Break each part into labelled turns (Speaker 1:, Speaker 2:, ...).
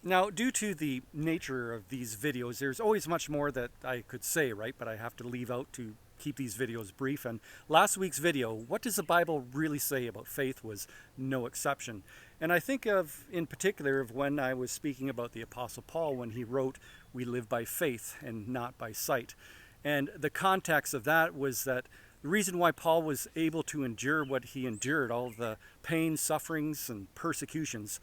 Speaker 1: Now, due to the nature of these videos, there's always much more that I could say, right? But I have to leave out to keep these videos brief. And last week's video, what does the Bible really say about faith, was no exception. And I think of, in particular, of when I was speaking about the Apostle Paul when he wrote, "We live by faith and not by sight." And the context of that was that the reason why Paul was able to endure what he endured, all the pain, sufferings, and persecutions,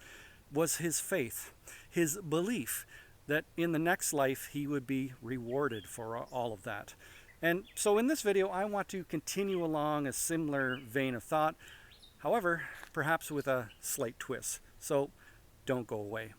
Speaker 1: was his faith, his belief that in the next life he would be rewarded for all of that. And so in this video, I want to continue along a similar vein of thought, however, perhaps with a slight twist. So don't go away.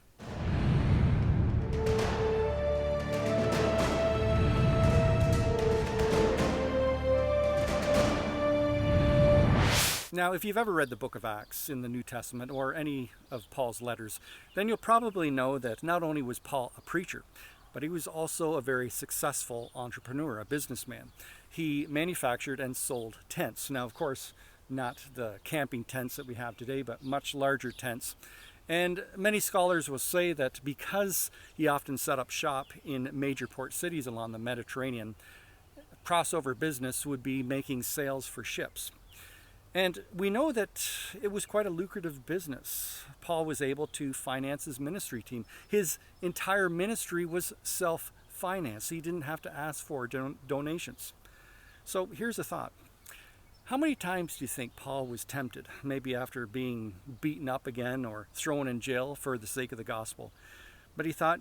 Speaker 1: Now, if you've ever read the book of Acts in the New Testament or any of Paul's letters, then you'll probably know that not only was Paul a preacher, but he was also a very successful entrepreneur, a businessman. He manufactured and sold tents. Now, of course, not the camping tents that we have today, but much larger tents. And many scholars will say that because he often set up shop in major port cities along the Mediterranean, crossover business would be making sales for ships. And we know that it was quite a lucrative business. Paul was able to finance his ministry team. His entire ministry was self-financed. He didn't have to ask for donations. So here's a thought. How many times do you think Paul was tempted, maybe after being beaten up again or thrown in jail for the sake of the gospel? But he thought,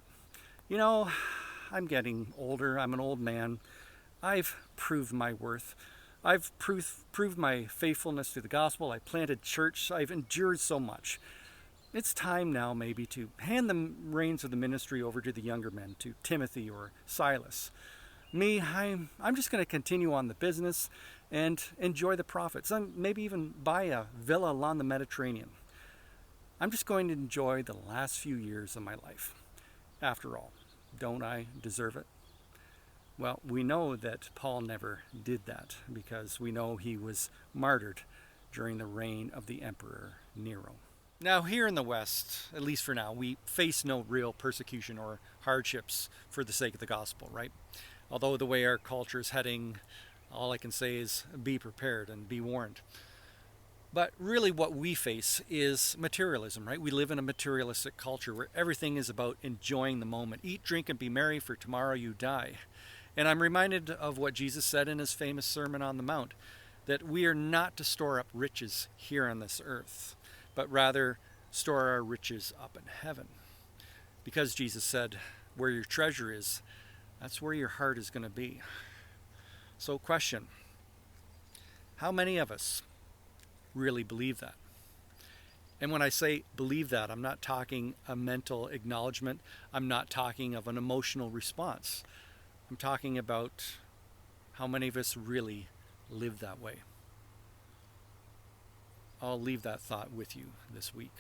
Speaker 1: I'm getting older. I'm an old man. I've proved my worth. I've proved my faithfulness to the gospel. I planted church. I've endured so much. It's time now maybe to hand the reins of the ministry over to the younger men, to Timothy or Silas. Me, I'm just going to continue on the business and enjoy the profits. And maybe even buy a villa along the Mediterranean. I'm just going to enjoy the last few years of my life. After all, don't I deserve it? Well, we know that Paul never did that because we know he was martyred during the reign of the Emperor Nero. Now, here in the West, at least for now, we face no real persecution or hardships for the sake of the gospel, right? Although the way our culture is heading, all I can say is be prepared and be warned. But really what we face is materialism, right? We live in a materialistic culture where everything is about enjoying the moment. Eat, drink, and be merry, for tomorrow you die. And I'm reminded of what Jesus said in his famous Sermon on the Mount, that we are not to store up riches here on this earth, but rather store our riches up in heaven. Because Jesus said, where your treasure is, that's where your heart is going to be. So question, how many of us really believe that? And when I say believe that, I'm not talking a mental acknowledgement. I'm not talking of an emotional response. I'm talking about how many of us really live that way. I'll leave that thought with you this week.